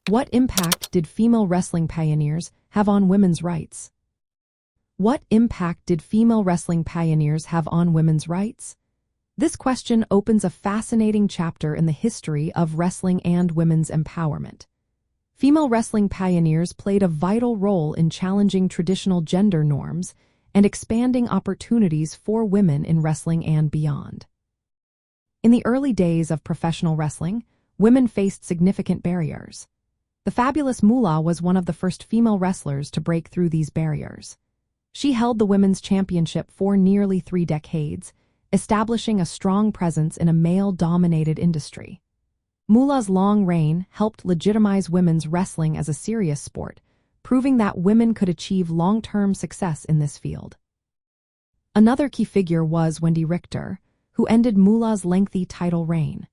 What impact did female wrestling pioneers have on women's rights? What impact did female wrestling pioneers have on women's rights? This question opens a fascinating chapter in the history of wrestling and women's empowerment. Female wrestling pioneers played a vital role in challenging traditional gender norms and expanding opportunities for women in wrestling and beyond. In the early days of professional wrestling, women faced significant barriers. The fabulous Moolah was one of the first female wrestlers to break through these barriers. She held the women's championship for nearly 3 decades, establishing a strong presence in a male-dominated industry. Moolah's long reign helped legitimize women's wrestling as a serious sport, proving that women could achieve long-term success in this field. Another key figure was Wendy Richter, who ended Moolah's lengthy title reign.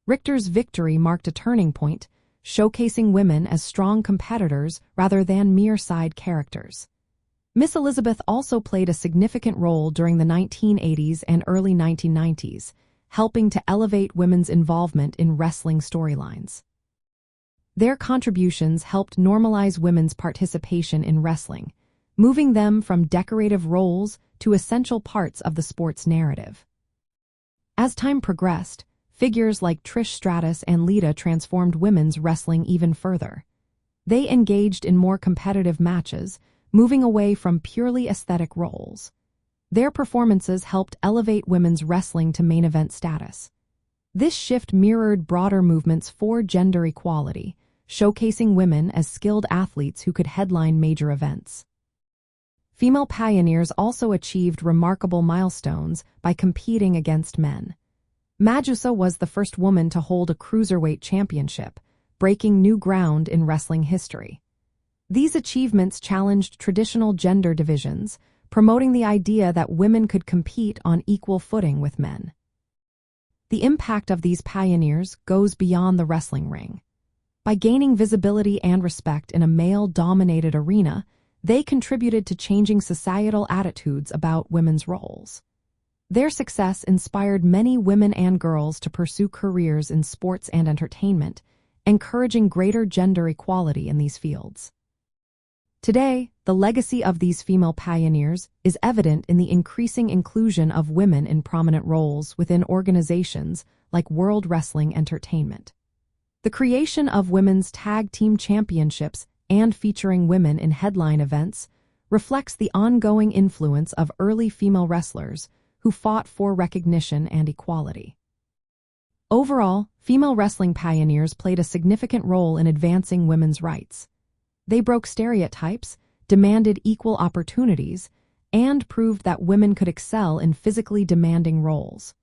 Richter's victory marked a turning point, showcasing women as strong competitors rather than mere side characters. Miss Elizabeth also played a significant role during the 1980s and early 1990s, helping to elevate women's involvement in wrestling storylines. Their contributions helped normalize women's participation in wrestling, moving them from decorative roles to essential parts of the sport's narrative. As time progressed, figures like Trish Stratus and Lita transformed women's wrestling even further. They engaged in more competitive matches, moving away from purely aesthetic roles. Their performances helped elevate women's wrestling to main event status. This shift mirrored broader movements for gender equality, showcasing women as skilled athletes who could headline major events. Female pioneers also achieved remarkable milestones by competing against men. Majusa was the first woman to hold a cruiserweight championship, breaking new ground in wrestling history. These achievements challenged traditional gender divisions, promoting the idea that women could compete on equal footing with men. The impact of these pioneers goes beyond the wrestling ring. By gaining visibility and respect in a male-dominated arena, they contributed to changing societal attitudes about women's roles. Their success inspired many women and girls to pursue careers in sports and entertainment, encouraging greater gender equality in these fields. Today, the legacy of these female pioneers is evident in the increasing inclusion of women in prominent roles within organizations like World Wrestling Entertainment. The creation of women's tag team championships and featuring women in headline events reflects the ongoing influence of early female wrestlers who fought for recognition and equality. Overall, female wrestling pioneers played a significant role in advancing women's rights. They broke stereotypes, demanded equal opportunities, and proved that women could excel in physically demanding roles.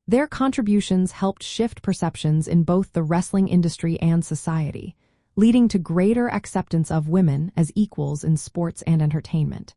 Their contributions helped shift perceptions in both the wrestling industry and society, leading to greater acceptance of women as equals in sports and entertainment.